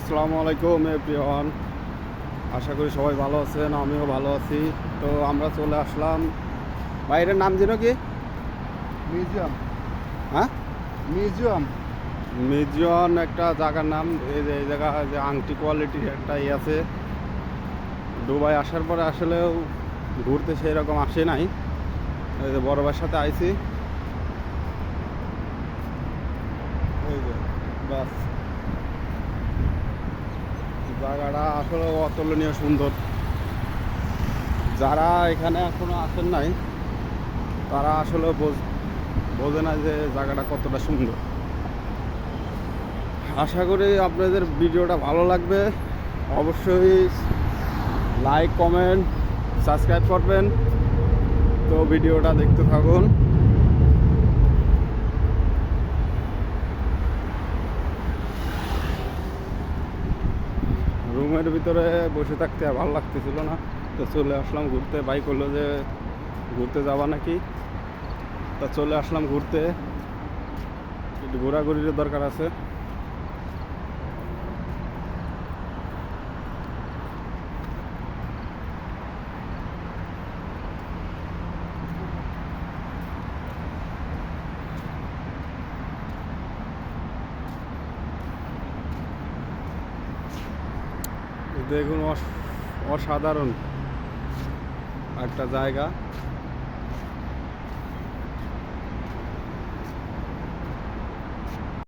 আসসালামু আলাইকুম এভরিওয়ান। আশা করি সবাই ভালো আছেন, আমিও ভালো আছি। তো আমরা চলে আসলাম, বাইরের নাম যেন কি? মিউজিয়াম। হ্যাঁ, মিউজিয়াম। মিউজিয়াম একটা জায়গার নাম। এই জায়গা যে আংটি কোয়ালিটির একটা আছে। দুবাই আসার পরে আসলেও ঘুরতে সেই রকম আসে নাই। এই যে বড় ভাইয়ের সাথে আইছি, এই যে বাস। জায়গাটা আসলে অতুলনীয় সুন্দর। যারা এখানে এখনো আসেন নাই তারা আসলে বোঝে না যে জায়গাটা কতটা সুন্দর। আশা করি আপনাদের ভিডিওটা ভালো লাগবে। অবশ্যই লাইক, কমেন্ট, সাবস্ক্রাইব করবেন। তো ভিডিওটা দেখতে থাকুন। রুমের ভিতরে বসে থাকতে আর ভালো লাগতেছিল না, তো চলে আসলাম ঘুরতে। বাইক হলো যে ঘুরতে যাবা নাকি, তা চলে আসলাম ঘুরতে। একটু ঘোরাঘুরির দরকার আছে। দেখুন, অসাধারণ একটা জায়গা।